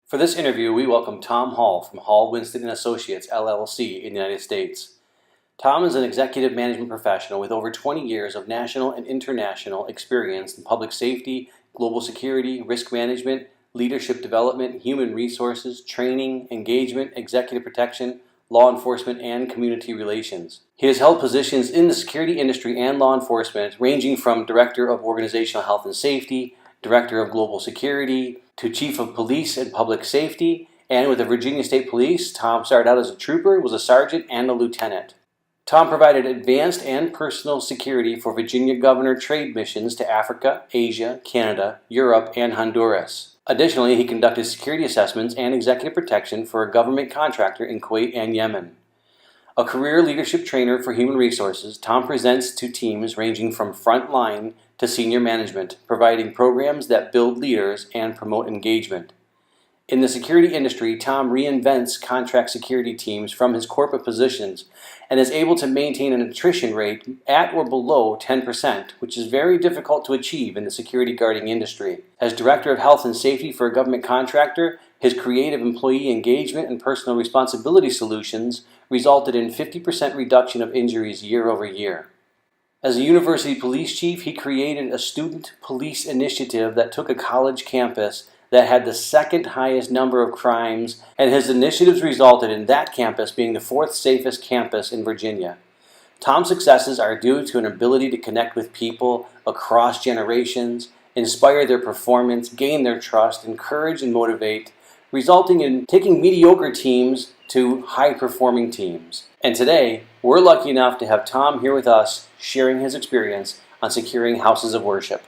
For this interview, we welcome Tom Hall from Hall Winston & Associates, LLC in the United States. Tom is an executive management professional with over 20 years of national and international experience in public safety, global security, risk management, leadership development, human resources, training, engagement, executive protection, law enforcement, and community relations. He has held positions in the security industry and law enforcement, ranging from Director of Organizational Health and Safety, Director of Global Security, to Chief of Police and Public Safety, and with the Virginia State Police, Tom started out as a trooper, was a sergeant, and a lieutenant. Tom provided advanced and personal security for Virginia governor trade missions to Africa, Asia, Canada, Europe, and Honduras. Additionally, he conducted security assessments and executive protection for a government contractor in Kuwait and Yemen. A career leadership trainer for human resources, Tom presents to teams ranging from frontline to senior management, providing programs that build leaders and promote engagement. In the security industry, Tom reinvents contract security teams from his corporate positions and is able to maintain an attrition rate at or below 10%, which is very difficult to achieve in the security guarding industry. As Director of Health and Safety for a government contractor, his creative employee engagement and personal responsibility solutions resulted in 50% reduction of injuries year over year. As a university police chief, he created a student police initiative that took a college campus that had the second highest number of crimes, and his initiatives resulted in that campus being the fourth safest campus in Virginia. Tom's successes are due to an ability to connect with people across generations, inspire their performance, gain their trust, encourage and motivate, resulting in taking mediocre teams to high-performing teams. And today, we're lucky enough to have Tom here with us, sharing his experience on securing houses of worship.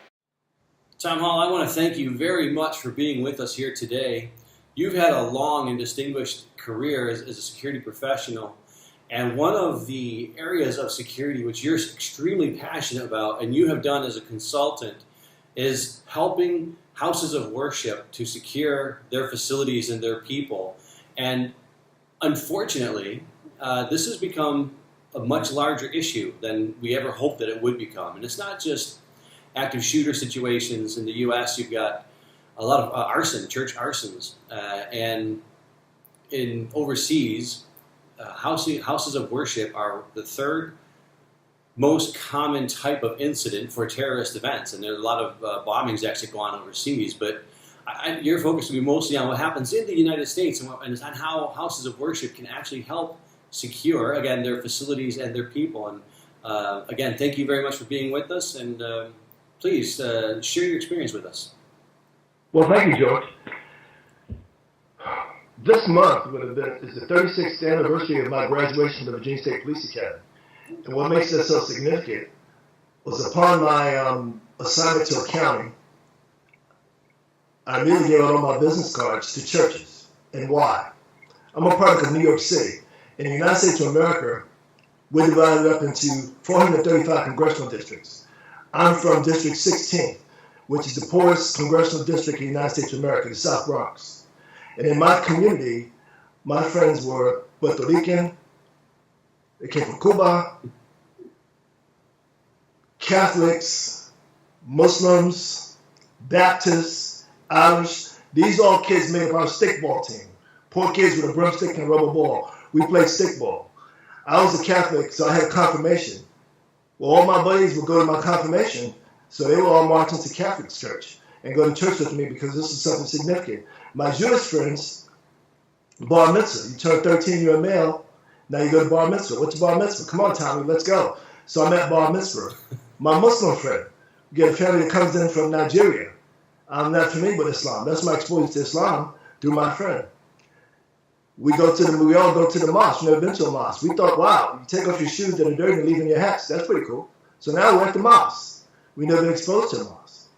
Tom Hall, I want to thank you very much for being with us here today. You've had a long and distinguished career as a security professional, and one of the areas of security which you're extremely passionate about and you have done as a consultant is helping houses of worship to secure their facilities and their people. And unfortunately, this has become a much larger issue than we ever hoped that it would become. And it's not just active shooter situations. In the U.S., you've got a lot of arson, church arsons. And in overseas, houses of worship are the third most common type of incident for terrorist events. And there are a lot of bombings actually go on overseas. But your focus will be mostly on what happens in the United States and on how houses of worship can actually help secure, again, their facilities and their people. And again, thank you very much for being with us. And please share your experience with us. Well, thank you, George. This month is the 36th anniversary of my graduation from the Virginia State Police Academy. And what makes that so significant was upon my assignment to a county, I immediately gave out all my business cards to churches. And why? I'm a product of New York City. In the United States of America, we're divided up into 435 congressional districts. I'm from District 16, which is the poorest congressional district in the United States of America, the South Bronx. And in my community, my friends were Puerto Rican, they came from Cuba, Catholics, Muslims, Baptists, Irish. These all kids made up our stickball team. Poor kids with a broomstick and a rubber ball. We played stickball. I was a Catholic, so I had confirmation. Well, all my buddies would go to my confirmation, so they would all march into Catholic church and go to church with me because this is something significant. My Jewish friends, bar mitzvah. You turn 13, you're a male. Now you go to bar mitzvah. What's a bar mitzvah? Come on, Tommy, let's go. So I'm at bar mitzvah. My Muslim friend, you get a family that comes in from Nigeria. I'm not familiar with Islam. That's my exposure to Islam through my friend. We all go to the mosque. We've never been to a mosque. We thought, wow, you take off your shoes that are dirty and leave in your hats. That's pretty cool. So now we're at the mosque. We've never been exposed to a mosque.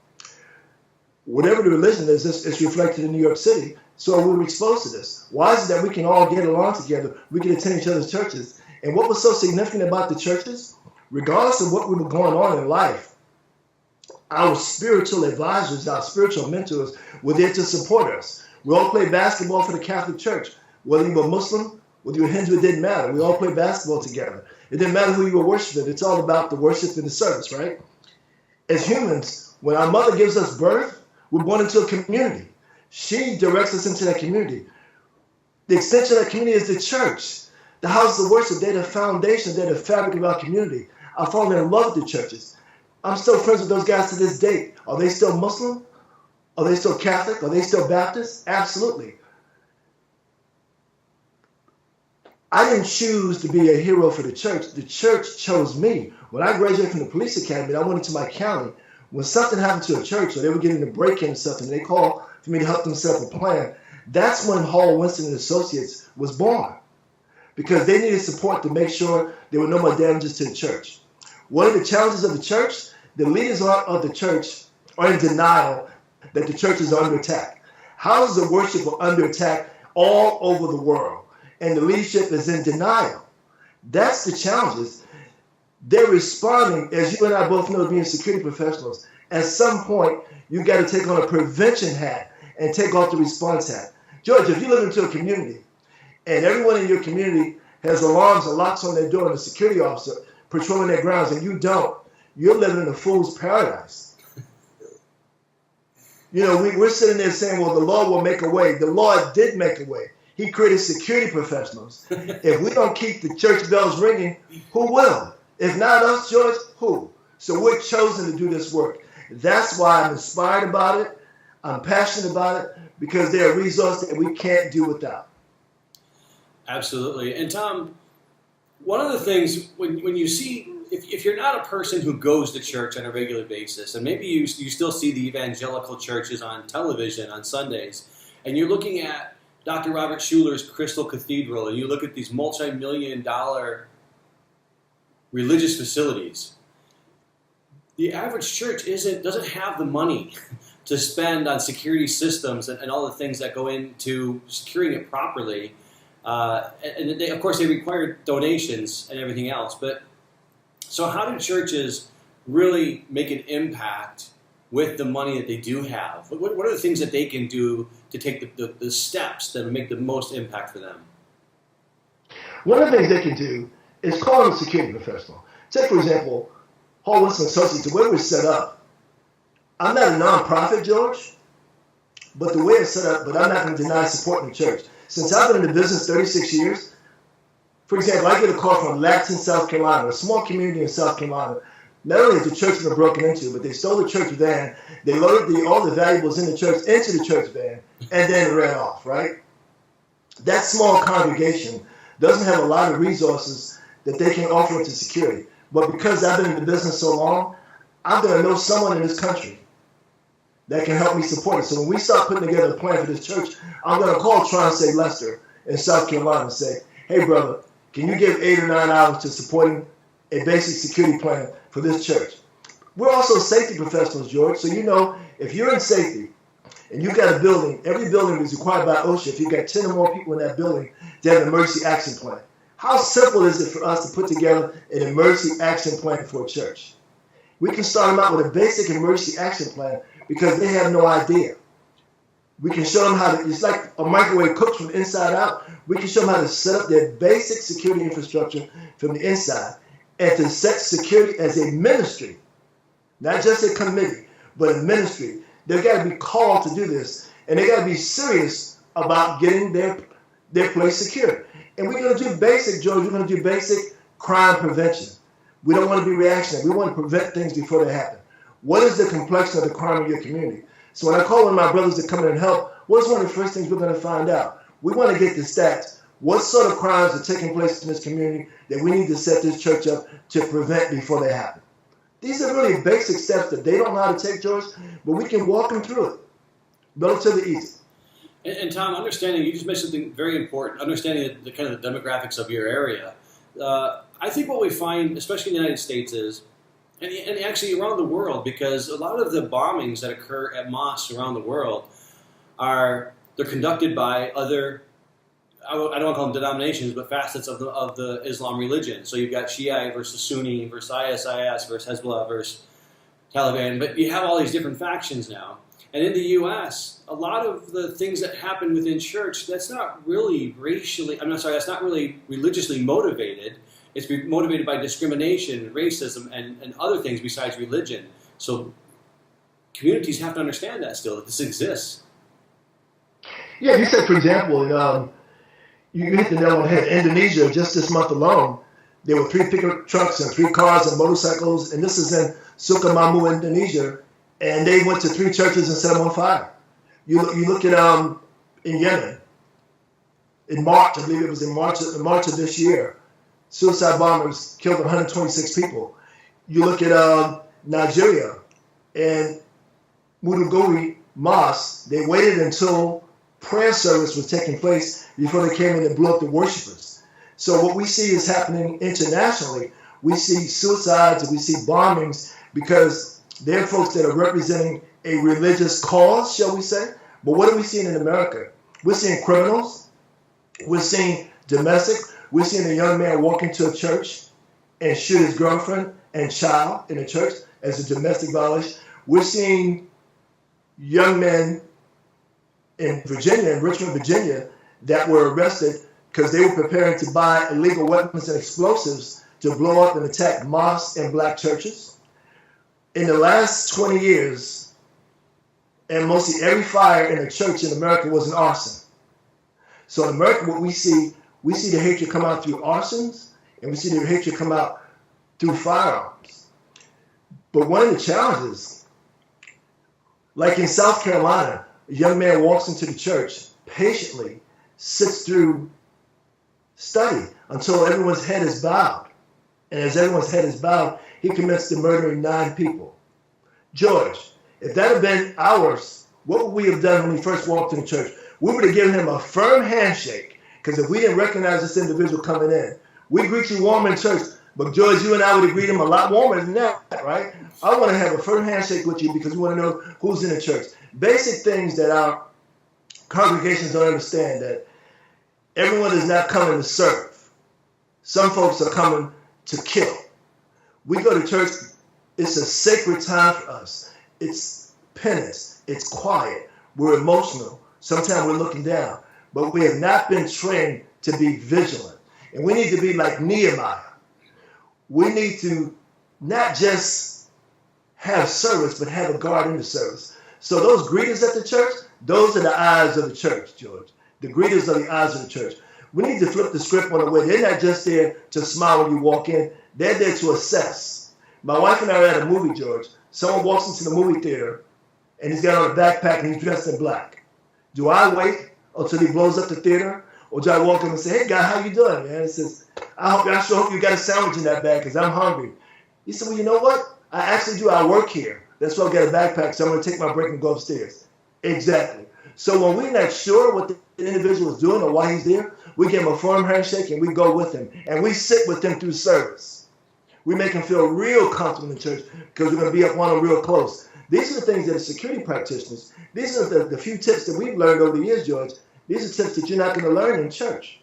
Whatever the religion is, it's reflected in New York City. So we were exposed to this. Why is it that we can all get along together? We can attend each other's churches. And what was so significant about the churches, regardless of what we were going on in life, our spiritual advisors, our spiritual mentors were there to support us. We all played basketball for the Catholic Church. Whether you were Muslim, whether you were Hindu, it didn't matter. We all played basketball together. It didn't matter who you were worshiping. It's all about the worship and the service, right? As humans, when our mother gives us birth, we're born into a community. She directs us into that community. The extension of that community is the church. The houses of worship, they're the foundation, they're the fabric of our community. I've fallen in love with the churches. I'm still friends with those guys to this day. Are they still Muslim? Are they still Catholic? Are they still Baptist? Absolutely. I didn't choose to be a hero for the church. The church chose me. When I graduated from the police academy, I went into my county. When something happened to a church or they were getting a break-in or something, they called for me to help them set up a plan. That's when Hall, Winston and Associates was born, because they needed support to make sure there were no more damages to the church. One of the challenges of the church, the leaders of the church are in denial that the church is under attack. Houses of worship are under attack all over the world, and the leadership is in denial. That's the challenges. They're responding, as you and I both know, being security professionals. At some point, you got to take on a prevention hat and take off the response hat. George, if you live into a community and everyone in your community has alarms and locks on their door and a security officer patrolling their grounds and you don't, you're living in a fool's paradise. You know, we're sitting there saying, well, the law will make a way. The law did make a way. He created security professionals. If we don't keep the church bells ringing, who will? If not us, George, who? So we're chosen to do this work. That's why I'm inspired about it. I'm passionate about it, because they're a resource that we can't do without. Absolutely. And Tom, one of the things, when you see, if you're not a person who goes to church on a regular basis, and maybe you still see the evangelical churches on television on Sundays, and you're looking at Dr. Robert Schuller's Crystal Cathedral, and you look at these multi-million-dollar religious facilities, the average church doesn't have the money to spend on security systems and all the things that go into securing it properly. And of course, they require donations and everything else. But so how do churches really make an impact with the money that they do have? What are the things that they can do to take the steps that will make the most impact for them? One of the things they can do is call them a security professional. Take, for example, Hall, Winston Associates, the way we're set up. I'm not a nonprofit, George, but the way it's set up, but I'm not going to deny supporting the church. Since I've been in the business 36 years, for example, I get a call from Latson, South Carolina, a small community in South Carolina. Not only has the church been broken into, but they stole the church van, they loaded all the valuables in the church into the church van, and then ran off, right? That small congregation doesn't have a lot of resources that they can offer into security. But because I've been in the business so long, I'm going to know someone in this country that can help me support it. So when we start putting together a plan for this church, I'm going to call Tron Lester in South Carolina and say, hey, brother, can you give 8 or 9 hours to supporting a basic security plan for this church? We're also safety professionals, George. So you know, if you're in safety and you've got a building, every building is required by OSHA, if you've got 10 or more people in that building, to have an emergency action plan. How simple is it for us to put together an emergency action plan for a church? We can start them out with a basic emergency action plan because they have no idea. We can show them how to, it's like a microwave cooks from the inside out. We can show them how to set up their basic security infrastructure from the inside and to set security as a ministry, not just a committee, but a ministry. They've got to be called to do this, and they got to be serious about getting their place secure. And we're going to do basic, George, we're going to do basic crime prevention. We don't want to be reactionary. We want to prevent things before they happen. What is the complexion of the crime in your community? So when I call one of my brothers to come in and help, what's one of the first things we're going to find out? We want to get the stats. What sort of crimes are taking place in this community that we need to set this church up to prevent before they happen? These are really basic steps that they don't know how to take, George, but we can walk them through it. Relatively easy. And Tom, understanding, you just mentioned something very important, understanding the kind of the demographics of your area. I think what we find, especially in the United States, is, and actually around the world, because a lot of the bombings that occur at mosques around the world they're conducted by other, I don't want to call them denominations, but facets of the Islam religion. So you've got Shiite versus Sunni versus ISIS versus Hezbollah versus Taliban, but you have all these different factions now. And in the U.S., a lot of the things that happen within church, that's not really that's not really religiously motivated. It's motivated by discrimination, racism, and other things besides religion. So communities have to understand that still, that this exists. Yeah, you said, for example, you hit the nail on the head. Indonesia, just this month alone, there were 3 pickup trucks and 3 cars and motorcycles, and this is in Sukamamu, Indonesia, and they went to 3 churches and set them on fire. You look at in Yemen, in March, I believe it was in March of this year, suicide bombers killed 126 people. You look at Nigeria and Muduguri Mosque, they waited until prayer service was taking place before they came in and blew up the worshipers. So what we see is happening internationally. We see suicides and we see bombings because they're folks that are representing a religious cause, shall we say. But what are we seeing in America? We're seeing criminals. We're seeing domestic. We're seeing a young man walk into a church and shoot his girlfriend and child in a church as a domestic violation. We're seeing young men in Virginia, in Richmond, Virginia, that were arrested because they were preparing to buy illegal weapons and explosives to blow up and attack mosques and black churches. In the last 20 years, and mostly every fire in a church in America was an arson. So in America, what we see the hatred come out through arsons, and we see the hatred come out through firearms. But one of the challenges, like in South Carolina, a young man walks into the church, patiently sits through study until everyone's head is bowed. And as everyone's head is bowed, he commits to murdering 9 people. George, if that had been ours, what would we have done when he first walked in the church? We would have given him a firm handshake, because if we didn't recognize this individual coming in, we greet you warm in church, but George, you and I would have greeted him a lot warmer than that, right? I want to have a firm handshake with you because we want to know who's in the church. Basic things that our congregations don't understand, that everyone is not coming to serve. Some folks are coming to kill. We go to church, it's a sacred time for us. It's penance, it's quiet, we're emotional. Sometimes we're looking down, but we have not been trained to be vigilant. And we need to be like Nehemiah. We need to not just have service, but have a guard in the service. So those greeters at the church, those are the eyes of the church, George. The greeters are the eyes of the church. We need to flip the script on the way. They're not just there to smile when you walk in. They're there to assess. My wife and I were at a movie, George. Someone walks into the movie theater, and he's got on a backpack, and he's dressed in black. Do I wait until he blows up the theater? Or do I walk in and say, hey, guy, how you doing, man? He says, I sure hope you got a sandwich in that bag because I'm hungry. He said, well, you know what? I actually do. I work here. That's why I got a backpack, so I'm going to take my break and go upstairs. Exactly. So when we're not sure what the individual is doing or why he's there, we give him a firm handshake and we go with him. And we sit with him through service. We make him feel real comfortable in church because we're going to be up on him real close. These are the things that are security practitioners, these are the few tips that we've learned over the years, George. These are tips that you're not going to learn in church.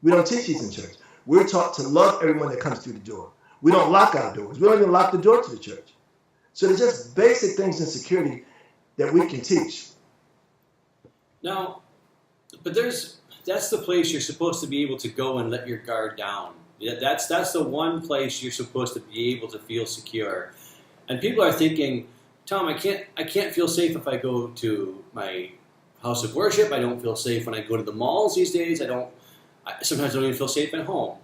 We don't teach these in church. We're taught to love everyone that comes through the door. We don't lock our doors. We don't even lock the door to the church. So there's just basic things in security that we can teach. Now, but that's the place you're supposed to be able to go and let your guard down. That's the one place you're supposed to be able to feel secure. And people are thinking, Tom, I can't feel safe if I go to my house of worship. I don't feel safe when I go to the malls these days. Sometimes I don't even feel safe at home.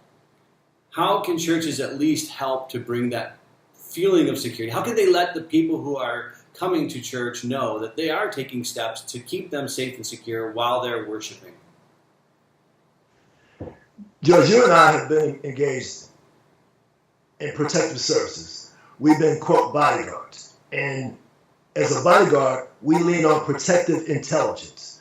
How can churches at least help to bring that feeling of security? How can they let the people who are coming to church know that they are taking steps to keep them safe and secure while they're worshiping? George, you and I have been engaged in protective services. We've been, quote, bodyguards. And as a bodyguard, we lean on protective intelligence.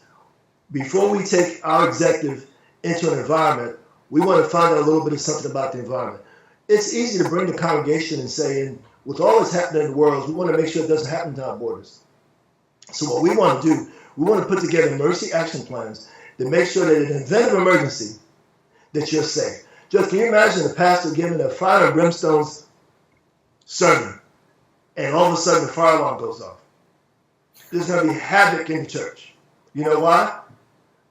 Before we take our executive into an environment, we want to find out a little bit of something about the environment. It's easy to bring the congregation and say, and with all that's happening in the world, we want to make sure it doesn't happen to our borders. So what we want to do, we want to put together emergency action plans to make sure that in an event of emergency, that you're safe. Just can you imagine the pastor giving a fire and brimstone sermon, and all of a sudden the fire alarm goes off? There's going to be havoc in the church. You know why?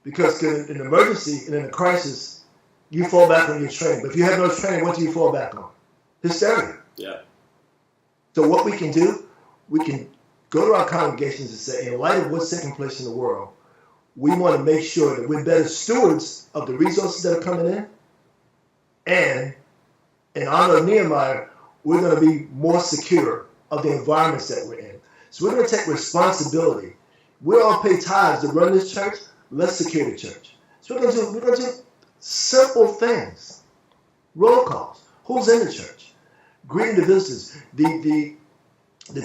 Because in an emergency and in a crisis, you fall back on your training. But if you have no training, what do you fall back on? Hysteria. Yeah. So what we can do, we can go to our congregations and say, in light of what's taking place in the world, we want to make sure that we're better stewards of the resources that are coming in. And in honor of Nehemiah, we're going to be more secure of the environments that we're in. So we're going to take responsibility. We all pay tithes to run this church. Let's secure the church. So we're going to do simple things. Roll calls. Who's in the church? Greeting the visitors. The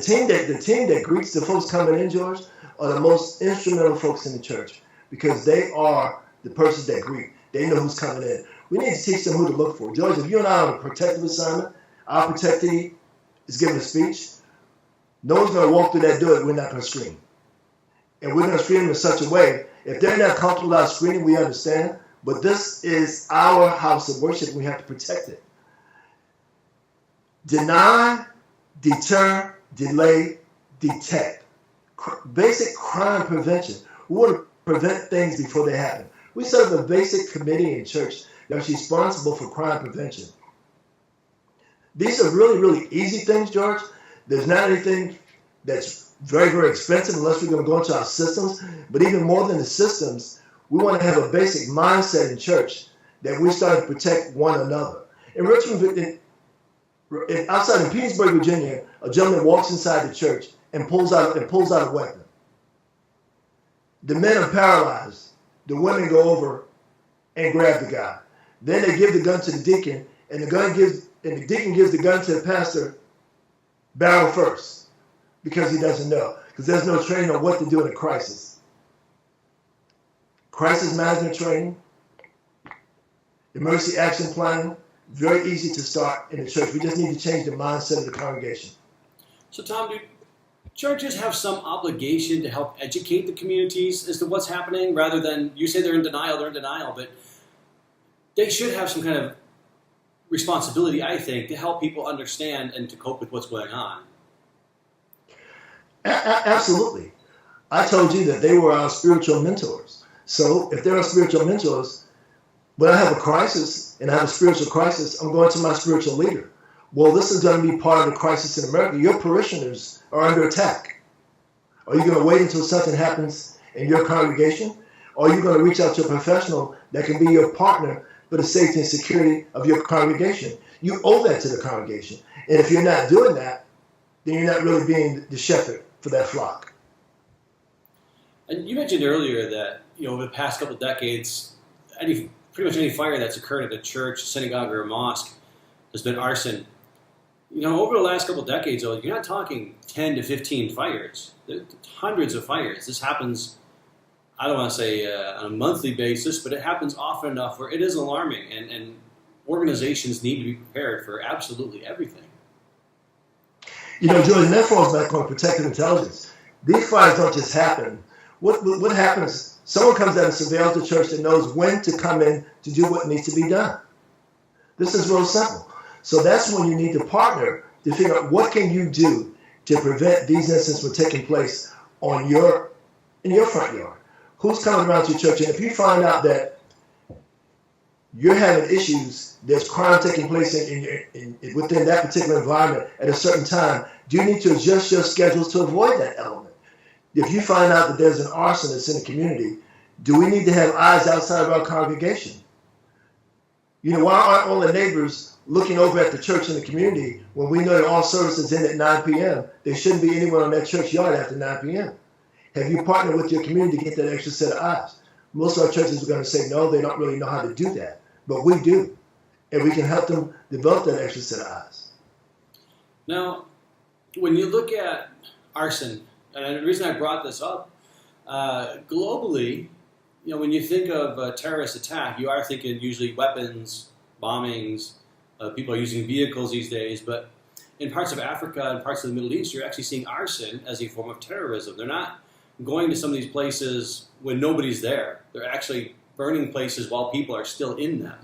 team that greets the folks coming in, George, are the most instrumental folks in the church because they are the persons that greet. They know who's coming in. We need to teach them who to look for. George, if you and I are on a protective assignment, our protectee is giving a speech, no one's going to walk through that door that we're not going to screen. And we're going to screen them in such a way, if they're not comfortable without screening, we understand. But this is our house of worship. We have to protect it. Deny, deter, delay, detect. Basic crime prevention. We want to prevent things before they happen. We set up a basic committee in church that's responsible for crime prevention. These are really, really easy things, George. There's not anything that's very, very expensive unless we're going to go into our systems. But even more than the systems, we want to have a basic mindset in church that we start to protect one another. In Richmond, outside in Petersburg, Virginia, a gentleman walks inside the church and pulls out a weapon. The men are paralyzed. The women go over and grab the guy. Then they give the gun to the deacon, and the deacon gives the gun to the pastor barrel first because he doesn't know, because there's no training on what to do in a crisis. Crisis management training, emergency action planning, very easy to start in the church. We just need to change the mindset of the congregation. So, Tom, do churches have some obligation to help educate the communities as to what's happening, rather than, you say they're in denial, but they should have some kind of responsibility, I think, to help people understand and to cope with what's going on. Absolutely. I told you that they were our spiritual mentors. So if they're our spiritual mentors, when I have a crisis and I have a spiritual crisis, I'm going to my spiritual leader. Well, this is going to be part of the crisis in America. Your parishioners are under attack. Are you going to wait until something happens in your congregation? Or are you going to reach out to a professional that can be your partner for the safety and security of your congregation? You owe that to the congregation. And if you're not doing that, then you're not really being the shepherd for that flock. And you mentioned earlier that, over the past couple of decades, pretty much any fire that's occurred at a church, synagogue, or a mosque has been arson. Over the last couple of decades, though, you're not talking 10 to 15 fires. There's hundreds of fires. This happens, I don't want to say on a monthly basis, but it happens often enough where it is alarming, and organizations need to be prepared for absolutely everything. George, that falls back on protective intelligence. These fires don't just happen. What happens, someone comes out and surveils the church that knows when to come in to do what needs to be done. This is real simple. So that's when you need to partner to figure out what can you do to prevent these incidents from taking place in your front yard. Who's coming around to your church? And if you find out that you're having issues, there's crime taking place within that particular environment at a certain time, do you need to adjust your schedules to avoid that element? If you find out that there's an arsonist in the community, do we need to have eyes outside of our congregation? Why aren't all the neighbors looking over at the church in the community when we know that all services end at 9 p.m.? There shouldn't be anyone on that church yard after 9 p.m. Have you partnered with your community to get that extra set of eyes? Most of our churches are going to say, no, they don't really know how to do that. But we do. And we can help them develop that extra set of eyes. Now, when you look at arson, and the reason I brought this up, globally, when you think of a terrorist attack, you are thinking usually weapons, bombings, people are using vehicles these days, but in parts of Africa and parts of the Middle East, you're actually seeing arson as a form of terrorism. They're not going to some of these places when nobody's there. They're actually burning places while people are still in them.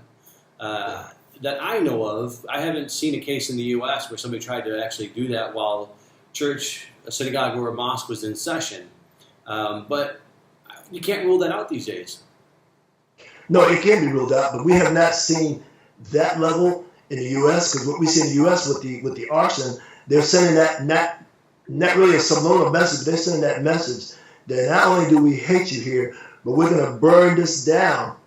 That I know of, I haven't seen a case in the U.S. where somebody tried to actually do that while church, a synagogue, or a mosque was in session. But you can't rule that out these days. No, it can be ruled out, but we have not seen that level in the U.S. because what we see in the U.S. with the arson, they're sending that not really a subliminal message, but they're sending that message that not only do we hate you here, but we're going to burn this down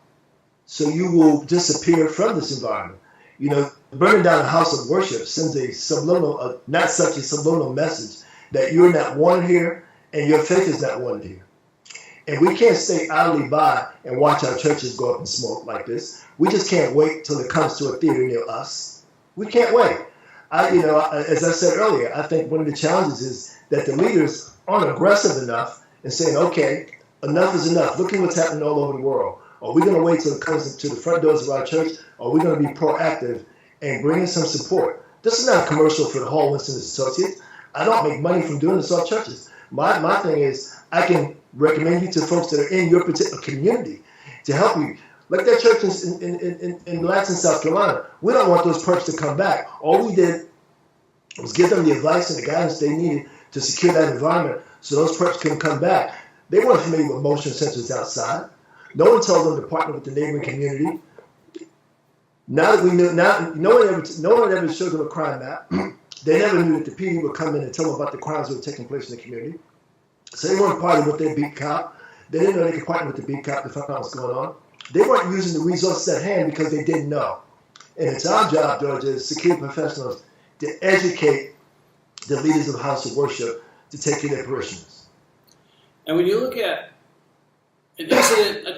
so you will disappear from this environment. You know, burning down a house of worship sends a subliminal, not such a subliminal message that you're not wanted here and your faith is not wanted here. And we can't stay idly by and watch our churches go up in smoke like this. We just can't wait till it comes to a theater near us. We can't wait. As I said earlier, I think one of the challenges is that the leaders aren't aggressive enough in saying, okay, enough is enough. Look at what's happening all over the world. Are we going to wait till it comes to the front doors of our church? Or are we going to be proactive and bring in some support? This is not a commercial for the Hall Winston Associates. I don't make money from doing this off churches. My thing is I can recommend you to folks that are in your particular community to help you. Like that church in Lansing, South Carolina. We don't want those perps to come back. All we did was give them the advice and the guidance they needed to secure that environment so those perps can come back. They weren't familiar with motion sensors outside. No one told them to partner with the neighboring community. Now that we knew, no one ever showed them a crime map. They never knew that the PD would come in and tell them about the crimes that were taking place in the community. So they weren't partnering with their beat cop. They didn't know they could partner with the beat cop to find out what's going on. They weren't using the resources at hand because they didn't know. And it's our job, Georgia, as security professionals, to educate the leaders of the house of worship to take care of their parishioners. And when you look at an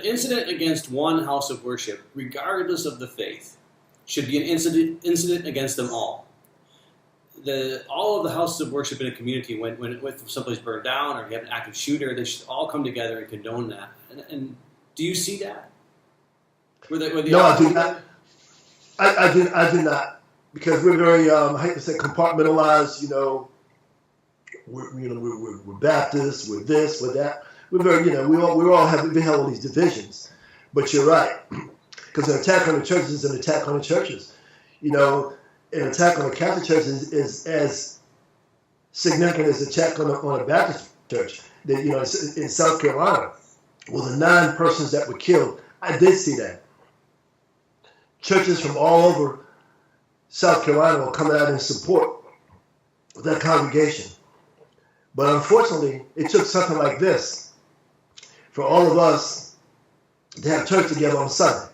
incident against one house of worship, regardless of the faith, should be an incident against them all. All of the houses of worship in a community, when someplace burned down or you have an active shooter, they should all come together and condone that. And do you see that? No, I do not. I do not, because we're very, I hate to say, compartmentalized. We're Baptists, we're this, we're that. We're very, we all have all these divisions. But you're right, because an attack on the churches is an attack on the churches. An attack on the Catholic Church is as significant as an attack on a Baptist church. In South Carolina, the 9 persons that were killed, I did see that. Churches from all over South Carolina will come out in support of that congregation. But unfortunately, it took something like this for all of us to have church together on Sunday,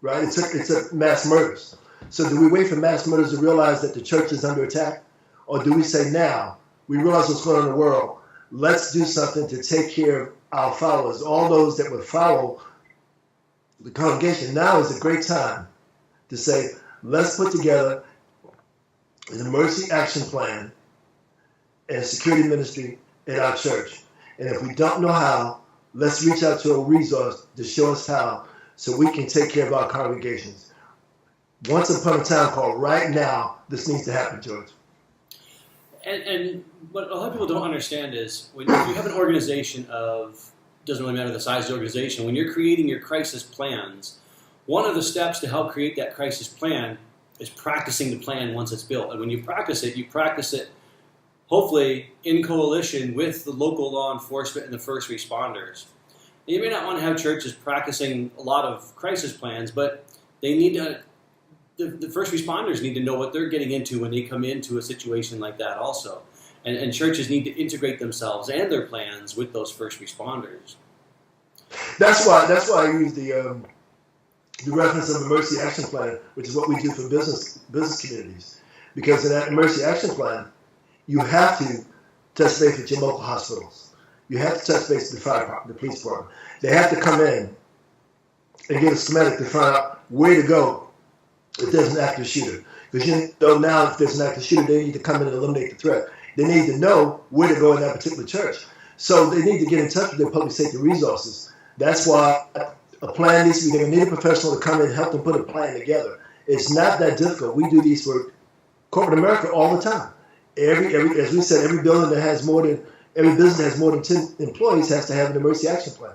right? It took mass murders. So do we wait for mass murders to realize that the church is under attack? Or do we say now, we realize what's going on in the world, let's do something to take care of our followers, all those that would follow the congregation. Now is a great time to say, let's put together an emergency action plan and a security ministry in our church. And if we don't know how, let's reach out to a resource to show us how so we can take care of our congregations. Once upon a time called right now, this needs to happen, George. And what a lot of people don't understand is when you have an organization doesn't really matter the size of the organization, when you're creating your crisis plans, one of the steps to help create that crisis plan is practicing the plan once it's built. And when you practice it hopefully in coalition with the local law enforcement and the first responders. And you may not want to have churches practicing a lot of crisis plans, but they need to. The first responders need to know what they're getting into when they come into a situation like that also. And churches need to integrate themselves and their plans with those first responders. That's why I use the reference of emergency action plan, which is what we do for business communities. Because in that emergency action plan, you have to touch base with your local hospitals. You have to touch base with the fire department, the police department. They have to come in and get a schematic to find out where to go if there's an active shooter. Because now if there's an active shooter, they need to come in and eliminate the threat. They need to know where to go in that particular church. So they need to get in touch with their public safety resources. That's why a plan needs to be there. They need a professional to come in and help them put a plan together. It's not that difficult. We do these for corporate America all the time. Every as we said, every business that has more than 10 employees has to have an emergency action plan.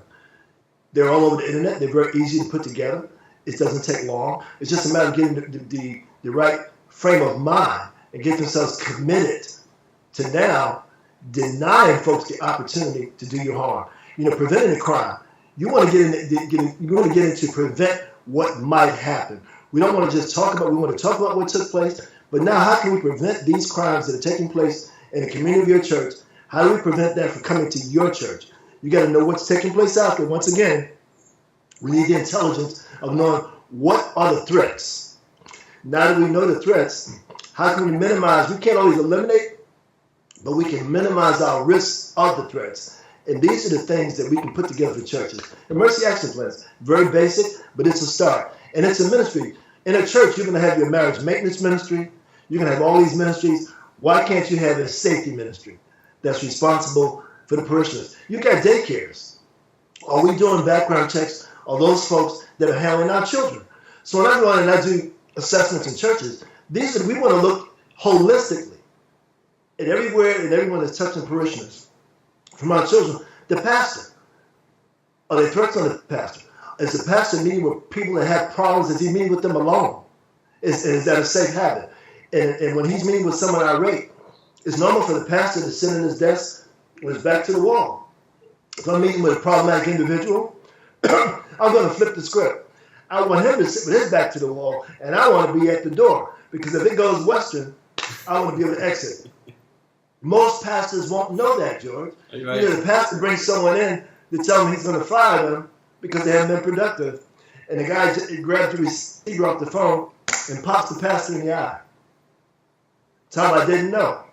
They're all over the internet. They're very easy to put together. It doesn't take long. It's just a matter of getting the right frame of mind and get themselves committed to now denying folks the opportunity to do you harm. Preventing a crime. You want to get into prevent what might happen. We don't want to just talk about. We want to talk about what took place. But now, how can we prevent these crimes that are taking place in the community of your church? How do we prevent that from coming to your church? You got to know what's taking place out there. Once again, we need the intelligence of knowing what are the threats. Now that we know the threats, how can we minimize? We can't always eliminate, but we can minimize our risks of the threats. And these are the things that we can put together for churches. Emergency action plans, very basic, but it's a start. And it's a ministry. In a church, you're going to have your marriage maintenance ministry. You're going to have all these ministries. Why can't you have a safety ministry that's responsible for the parishioners? You got daycares. Are we doing background checks on those folks that are handling our children? So when I go in and I do assessments in churches, we want to look holistically at everywhere and everyone that's touching parishioners. From our children, the pastor. Are there threats on the pastor? Is the pastor meeting with people that have problems? Is he meeting with them alone? Is that a safe habit? And when he's meeting with someone irate, it's normal for the pastor to sit in his desk with his back to the wall. If I'm meeting with a problematic individual, I'm going to flip the script. I want him to sit with his back to the wall, and I want to be at the door. Because if it goes Western, I want to be able to exit. Most pastors won't know that, George. Right. You know, the pastor brings someone in to tell him he's going to fire them because they haven't been productive. And the guy grabs the receiver off the phone and pops the pastor in the eye. Tell him I didn't know.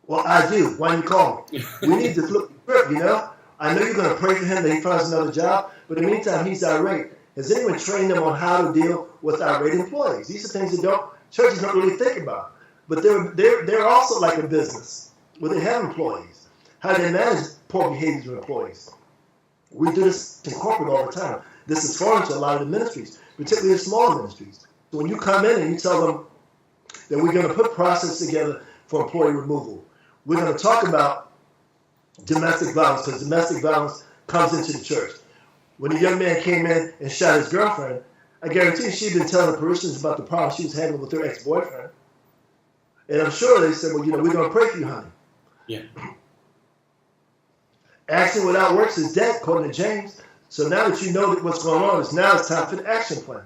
Well, I do. Why didn't you call me? We need to flip the script, you know? I know you're going to pray for him that he finds another job, but in the meantime, he's irate. Has anyone trained them on how to deal with irate employees? These are things that churches don't really think about. But they're also like a business where they have employees. How do they manage poor behaviors of employees? We do this in corporate all the time. This is foreign to a lot of the ministries, particularly the small ministries. So when you come in and you tell them that we're going to put process together for employee removal, we're going to talk about domestic violence, because domestic violence comes into the church. When a young man came in and shot his girlfriend, I guarantee she'd been telling the parishioners about the problem she was having with her ex-boyfriend. And I'm sure they said, well, you know, we're going to pray for you, honey. Yeah. Action without works is dead, according to James. So now that you know that what's going on, it's time for the action plan.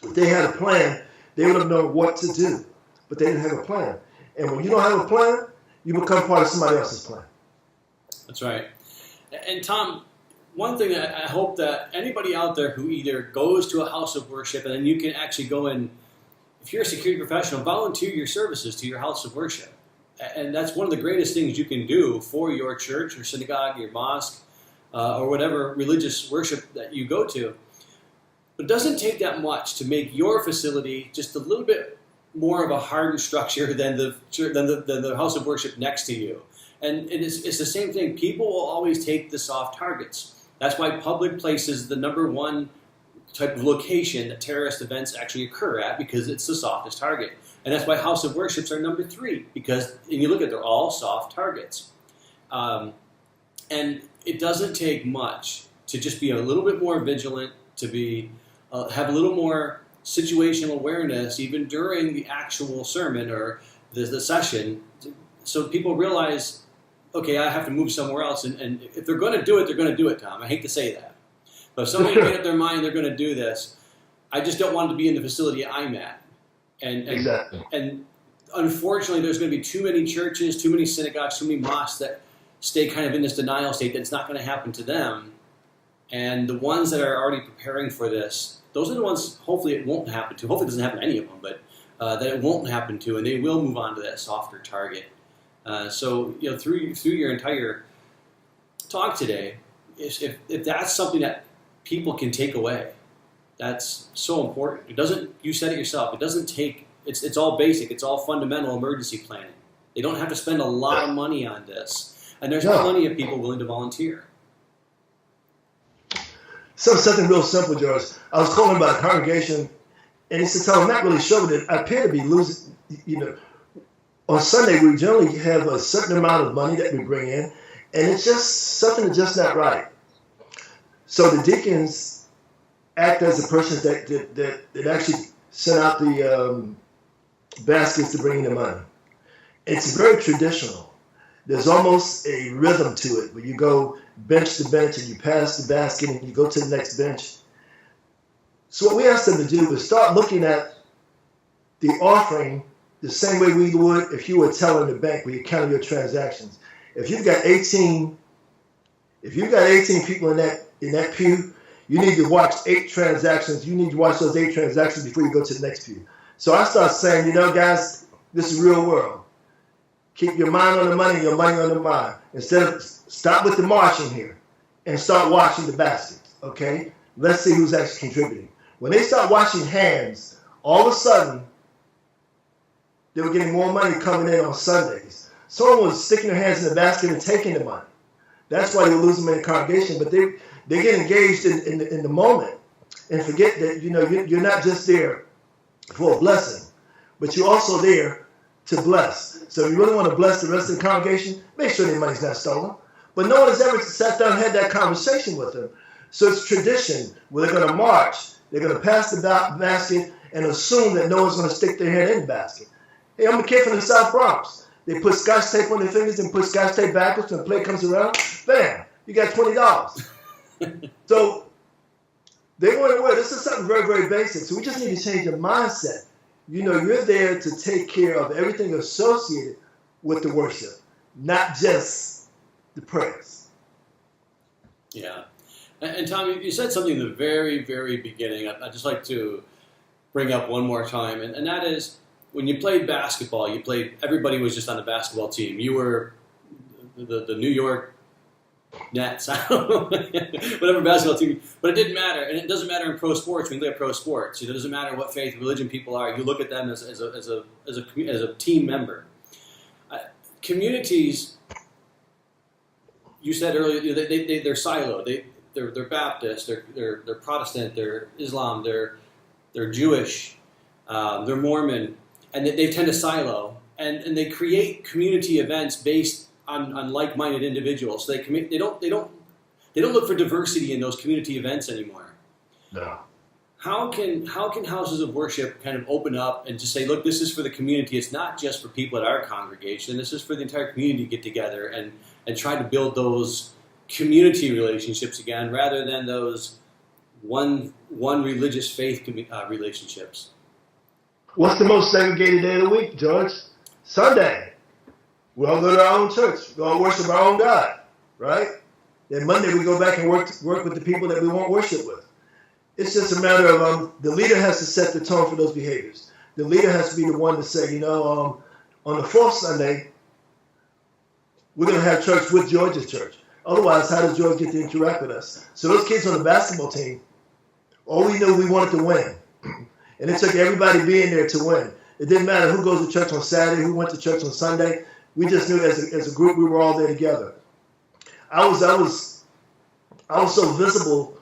If they had a plan, they would have known what to do. But they didn't have a plan. And when you don't have a plan, you become part of somebody else's plan. That's right. And Tom, one thing that I hope that anybody out there who either goes to a house of worship and then you can actually go in, if you're a security professional, volunteer your services to your house of worship. And that's one of the greatest things you can do for your church, your synagogue, your mosque, or whatever religious worship that you go to. But it doesn't take that much to make your facility just a little bit more of a hardened structure than the house of worship next to you. And it's the same thing. People will always take the soft targets. That's why public places is the number one type of location that terrorist events actually occur at, because it's the softest target. And that's why house of worships are number 3, because and you look at they're all soft targets. And it doesn't take much to just be a little bit more vigilant, to be have a little more situational awareness even during the actual sermon or the session, so people realize, okay, I have to move somewhere else. And if they're going to do it, they're going to do it, Tom. I hate to say that. But if somebody made up their mind they're going to do this, I just don't want them to be in the facility I'm at. And Exactly. And unfortunately, there's going to be too many churches, too many synagogues, too many mosques that stay kind of in this denial state that it's not going to happen to them. And the ones that are already preparing for this, those are the ones hopefully it won't happen to. Hopefully it doesn't happen to any of them, but that it won't happen to, and they will move on to that softer target. So, you know, through your entire talk today, if that's something that people can take away, that's so important. It doesn't. You said it yourself. It doesn't take. It's all basic. It's all fundamental emergency planning. They don't have to spend a lot of money on this, and there's plenty of people willing to volunteer. Something real simple, George. I was calling about a congregation, and he said, "Tell I'm not really sure that I appear to be losing. You know, on Sunday we generally have a certain amount of money that we bring in, and it's just something that's just not right. So the deacons act as the person that actually sent out the baskets to bring in the money. It's very traditional. There's almost a rhythm to it where you go bench to bench and you pass the basket and you go to the next bench. So what we asked them to do was start looking at the offering the same way we would if you were telling the bank where you counted your transactions. If you've got 18 If you got 18 people in that pew, you need to watch 8 transactions. You need to watch those 8 transactions before you go to the next pew. So I start saying, you know, guys, this is real world. Keep your mind on the money, your money on the mind. Instead of stop with the marching here and start washing the baskets. Okay? Let's see who's actually contributing. When they start washing hands, all of a sudden, they were getting more money coming in on Sundays. Someone was sticking their hands in the basket and taking the money. That's why they lose them in the congregation. But they get engaged in the moment and forget that, you know, you're not just there for a blessing, but you're also there to bless. So if you really want to bless the rest of the congregation, make sure their money's not stolen. But no one has ever sat down and had that conversation with them. So it's tradition where they're going to march, they're going to pass the basket and assume that no one's going to stick their hand in the basket. Hey, I'm a kid from the South Bronx. They put scotch tape on their fingers and put scotch tape backwards when the plate comes around. Bam, you got $20. So they weren't aware. This is something very, very basic. So we just need to change the mindset. You know, you're there to take care of everything associated with the worship, not just the prayers. Yeah. And Tom, you said something in the very, very beginning I'd just like to bring up one more time, and that is when you played basketball, everybody was just on the basketball team. You were the New York Nets, I don't know, whatever basketball team, but it didn't matter, and it doesn't matter in pro sports. When you look at pro sports, it doesn't matter what faith, religion people are. You look at them as a team member. Communities, you said earlier, they're siloed. They're Baptist, they're Protestant, they're Islam, they're Jewish, they're Mormon, and they tend to silo, and they create community events based on like-minded individuals. So they don't look for diversity in those community events anymore. No. How can houses of worship kind of open up and just say, look, this is for the community. It's not just for people at our congregation. This is for the entire community to get together and try to build those community relationships again, rather than those one religious faith relationships. What's the most segregated day of the week, George? Sunday. We all go to our own church. We all worship our own God, right? Then Monday we go back and work with the people that we won't worship with. It's just a matter of the leader has to set the tone for those behaviors. The leader has to be the one to say, you know, on the fourth Sunday, we're going to have church with George's church. Otherwise, how does George get to interact with us? So those kids on the basketball team, all we knew, we wanted to win. And it took everybody being there to win. It didn't matter who goes to church on Saturday, who went to church on Sunday. We just knew as a group we were all there together. I was so visible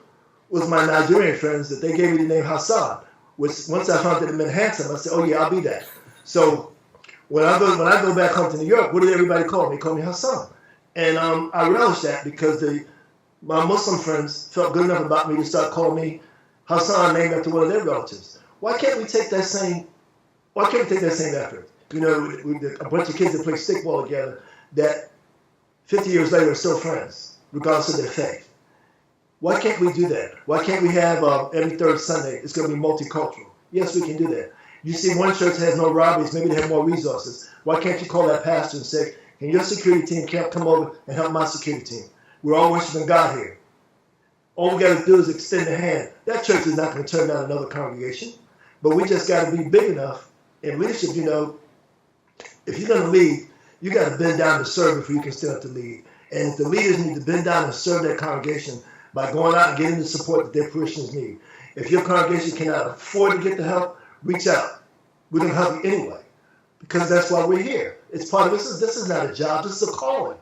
with my Nigerian friends that they gave me the name Hassan, which once I found that it meant handsome, I said, oh yeah, I'll be that. So when I go back home to New York, what did everybody call me? They call me Hassan. And I relish that because my Muslim friends felt good enough about me to start calling me Hassan, named after one of their relatives. Why can't we take that same effort? You know, a bunch of kids that play stickball together that 50 years later are still friends, regardless of their faith. Why can't we do that? Why can't we have every third Sunday, it's going to be multicultural? Yes, we can do that. You see one church has no robberies, maybe they have more resources. Why can't you call that pastor and say, can your security team come over and help my security team? We're all worshiping God here. All we got to do is extend a hand. That church is not going to turn down another congregation, but we just got to be big enough in leadership. You know, if you're going to lead, you got to bend down to serve before you can stand up to lead. And if the leaders need to bend down and serve their congregation by going out and getting the support that their parishioners need. If your congregation cannot afford to get the help, reach out. We're going to help you anyway, because that's why we're here. It's part of this is not a job, this is a calling.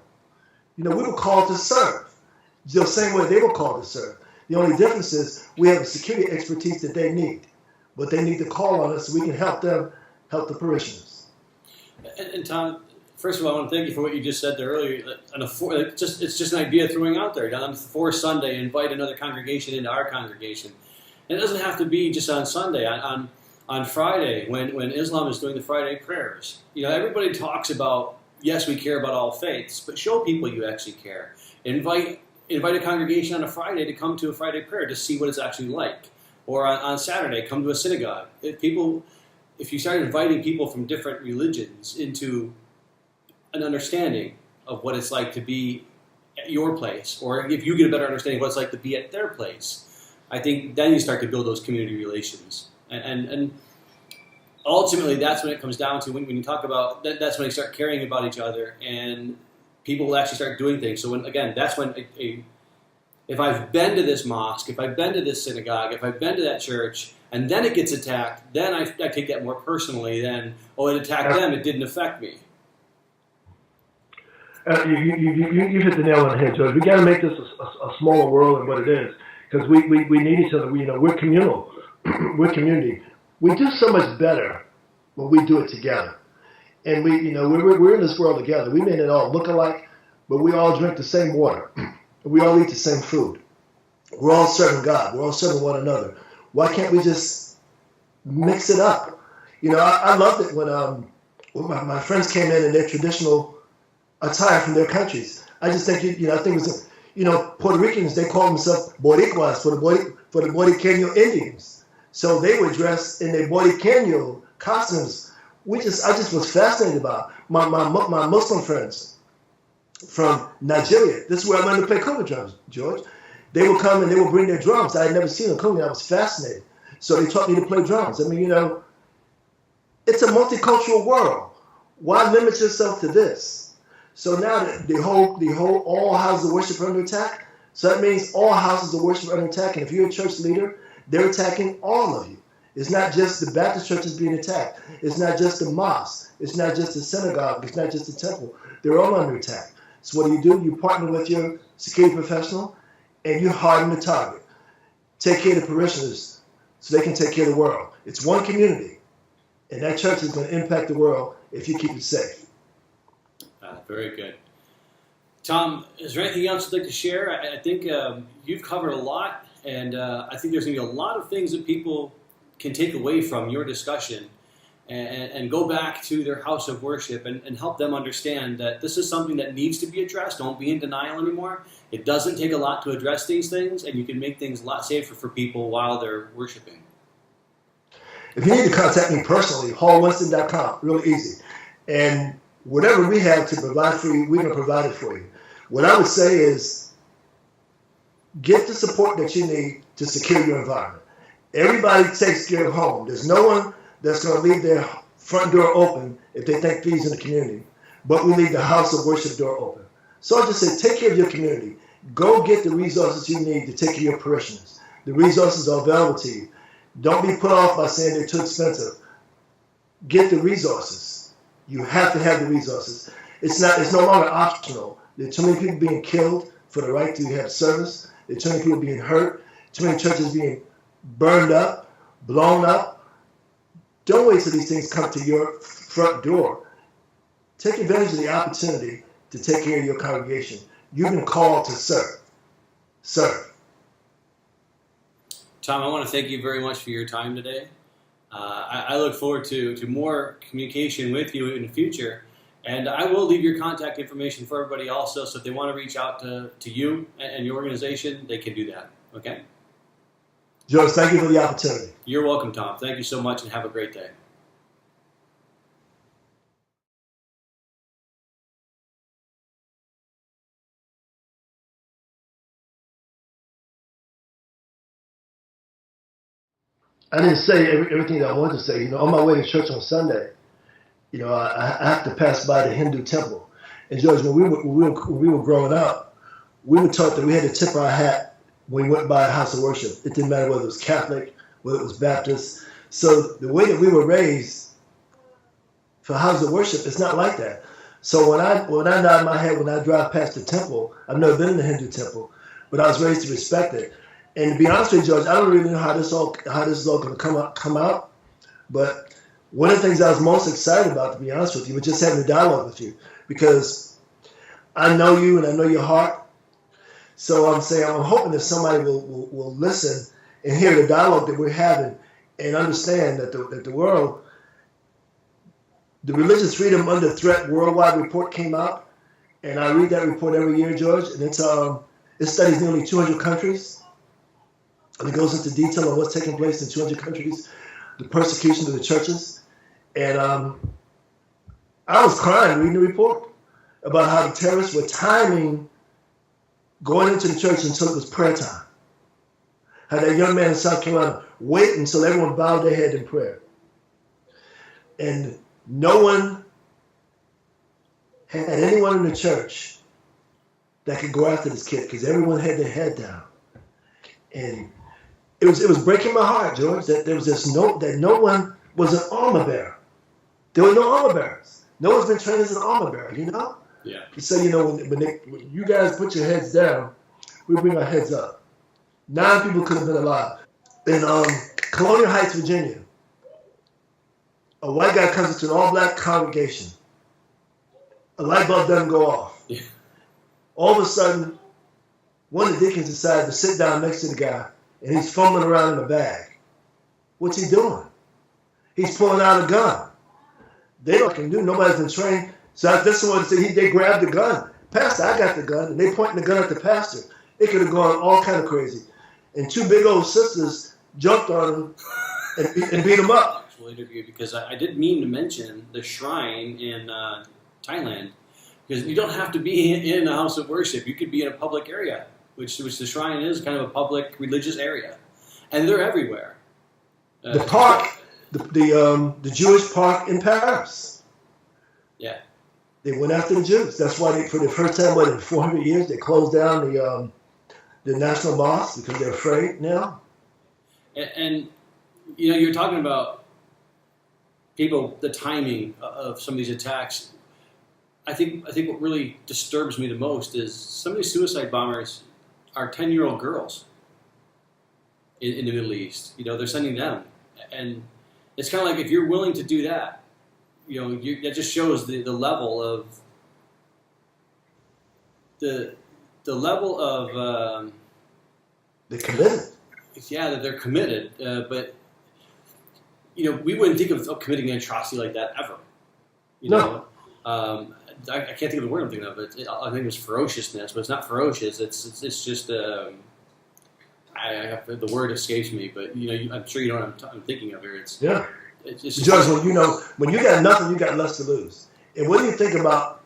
You know, we were called to serve. The same way they were called to serve. The only difference is we have the security expertise that they need, but they need to call on us so we can help them help the parishioners. And Tom, first of all, I want to thank you for what you just said there earlier. It's just an idea throwing out there. On the fourth Sunday, invite another congregation into our congregation. And it doesn't have to be just on Sunday. On Friday, when Islam is doing the Friday prayers, you know, everybody talks about, yes, we care about all faiths, but show people you actually care. Invite a congregation on a Friday to come to a Friday prayer to see what it's actually like. Or on Saturday, come to a synagogue. If you start inviting people from different religions into an understanding of what it's like to be at your place, or if you get a better understanding of what it's like to be at their place, I think then you start to build those community relations. And ultimately, that's when it comes down to when you talk about that's when you start caring about each other, and people will actually start doing things. So that's when if I've been to this mosque, if I've been to this synagogue, if I've been to that church, and then it gets attacked, then I take that more personally than, oh, it attacked them, it didn't affect me. You hit the nail on the head, George. We got to make this a smaller world than what it is, because we need each other. We're communal. We're community. We do so much better when we do it together. And we're in this world together. We may not all look alike, but we all drink the same water. We all eat the same food. We're all serving God. We're all serving one another. Why can't we just mix it up? I loved it when my friends came in their traditional attire from their countries. I just think, I think it was, Puerto Ricans, they call themselves Boricuas for the Boriqueño Indians. So they were dressed in their Boriqueño costumes. I just was fascinated by it. My Muslim friends from Nigeria, this is where I learned to play conga drums, George. They would come and they would bring their drums. I had never seen them conga. I was fascinated. So they taught me to play drums. I mean, it's a multicultural world. Why limit yourself to this? So now the whole all houses of worship are under attack. So that means all houses of worship are under attack. And if you're a church leader, they're attacking all of you. It's not just the Baptist churches being attacked. It's not just the mosque. It's not just the synagogue. It's not just the temple. They're all under attack. So what do? You partner with your security professional, and you harden the target. Take care of the parishioners so they can take care of the world. It's one community, and that church is going to impact the world if you keep it safe. Very good. Tom, is there anything else you'd like to share? I think you've covered a lot, and I think there's going to be a lot of things that people can take away from your discussion and go back to their house of worship and help them understand that this is something that needs to be addressed. Don't be in denial anymore. It doesn't take a lot to address these things, and you can make things a lot safer for people while they're worshiping. If you need to contact me personally, hallwinston.com, really easy. And whatever we have to provide for you, we're going to provide it for you. What I would say is get the support that you need to secure your environment. Everybody takes care of home. There's no one that's going to leave their front door open if they think thieves in the community, but we leave the house of worship door open. So I just say, take care of your community. Go get the resources you need to take care of your parishioners. The resources are available to you. Don't be put off by saying they're too expensive. Get the resources. You have to have the resources. It's no longer optional. There are too many people being killed for the right to have service. There are too many people being hurt. Too many churches being burned up, blown up. Don't wait till these things come to your front door. Take advantage of the opportunity to take care of your congregation. You've been called to serve. Serve. Tom, I want to thank you very much for your time today. I look forward to more communication with you in the future. And I will leave your contact information for everybody also, so if they want to reach out to you and your organization, they can do that. Okay? George, thank you for the opportunity. You're welcome, Tom. Thank you so much, and have a great day. I didn't say everything that I wanted to say. On my way to church on Sunday, I have to pass by the Hindu temple. And George, when we were growing up, we were taught that we had to tip our hat when we went by a house of worship. It didn't matter whether it was Catholic, whether it was Baptist. So the way that we were raised for house of worship, it's not like that. So when I nod my head when I drive past the temple, I've never been in the Hindu temple, but I was raised to respect it. And to be honest with you, George, I don't really know how this is all going to come out. But one of the things I was most excited about, to be honest with you, was just having a dialogue with you, because I know you and I know your heart. So I'm hoping that somebody will listen and hear the dialogue that we're having and understand that the world, the Religious Freedom Under Threat Worldwide Report came out, and I read that report every year, George, and it studies nearly 200 countries, and it goes into detail on what's taking place in 200 countries, the persecution of the churches, and I was crying reading the report about how the terrorists were timing going into the church until it was prayer time. Had that young man in South Carolina wait until everyone bowed their head in prayer. And no one had anyone in the church that could go after this kid because everyone had their head down. And it was breaking my heart, George, that there was this note that no one was an armor bearer. There were no armor bearers. No one's been trained as an armor bearer, you know? Yeah. He said, you know, when you guys put your heads down, we bring our heads up. 9 people could have been alive. In Colonial Heights, Virginia, a white guy comes into an all-black congregation. A light bulb doesn't go off. Yeah. All of a sudden, one of the deacons decided to sit down next to the guy, and he's fumbling around in a bag. What's he doing? He's pulling out a gun. They don't can do. Nobody's been trained. So this one said they grabbed the gun. Pastor, I got the gun, and they pointing the gun at the pastor. It could have gone all kind of crazy. And 2 big old sisters jumped on him and beat him up. Actual interview, because I didn't mean to mention the shrine in Thailand, because you don't have to be in a house of worship. You could be in a public area, which the shrine is kind of a public religious area, and they're everywhere. The park, the Jewish park in Paris. Yeah. They went after the Jews. That's why for the first time in 400 years, they closed down the National Mosque because they're afraid now. And you know, you're talking about people, the timing of some of these attacks. I think what really disturbs me the most is some of these suicide bombers are 10-year-old girls in the Middle East. You know, they're sending them, and it's kind of like if you're willing to do that, you know, that just shows the level of the level of they're committed. Yeah, that they're committed, but you know, we wouldn't think of committing an atrocity like that ever. You know, I can't think of the word I'm thinking of. I think it was ferociousness, but it's not ferocious. It's just the word escapes me. But you know, I'm sure you know what I'm thinking of here. It's Judge, when you got nothing, you got less to lose. And what do you think about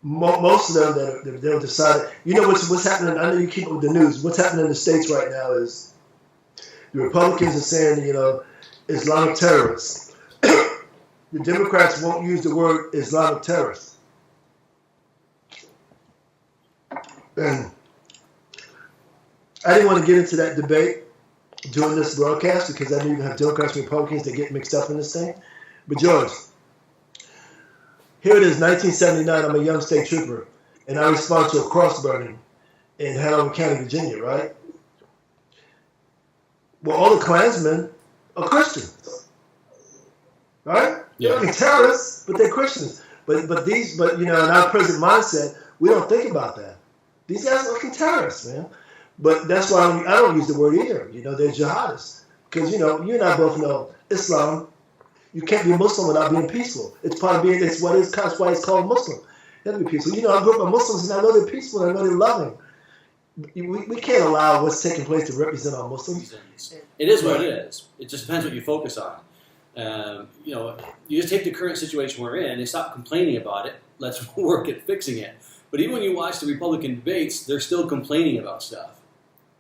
most of them that they've decided? You know what's happening? I know you keep up with the news. What's happening in the States right now is the Republicans are saying, you know, Islamic terrorists. The Democrats won't use the word Islamic terrorist. And I didn't want to get into that debate during this broadcast because I didn't even have Democrats and Republicans that get mixed up in this thing. But George, here it is, 1979. I'm a young state trooper, and I respond to a cross burning in Hanover County, Virginia, right? Well, all the Klansmen are Christians, right? Yeah. They're terrorists, but they're Christians. But you know, in our present mindset, we don't think about that. These guys are fucking terrorists, man. But that's why I don't use the word either. You know, they're jihadists. Because, you know, you and I both know Islam, you can't be Muslim without being peaceful. It's part of being, that's why it's called Muslim. You have to be peaceful. You know, I grew up with Muslims, and I know they're peaceful, and I know they're loving. We can't allow what's taking place to represent our Muslims. It is what it is. It just depends what you focus on. You know, you just take the current situation we're in, they stop complaining about it, let's work at fixing it. But even when you watch the Republican debates, they're still complaining about stuff.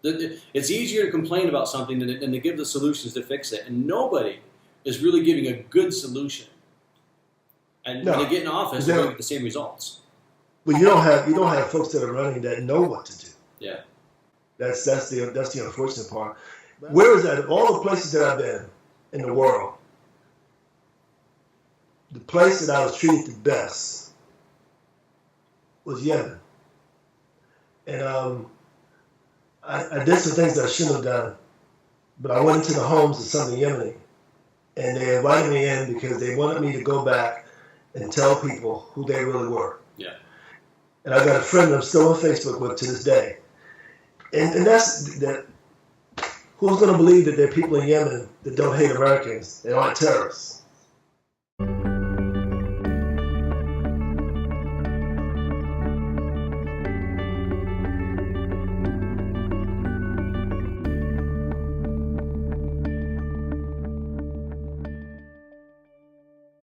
It's easier to complain about something than to give the solutions to fix it. And nobody is really giving a good solution. And when they get in office, they're going to get the same results. But you don't have folks that are running that know what to do. Yeah. That's the unfortunate part. Where is that? Of all the places that I've been in the world, the place that I was treated the best was Yemen. And I did some things that I shouldn't have done, but I went into the homes of some of the Yemeni, and they invited me in because they wanted me to go back and tell people who they really were. Yeah. And I got a friend that I'm still on Facebook with to this day. And that's that. Who's going to believe that there are people in Yemen that don't hate Americans? They aren't terrorists.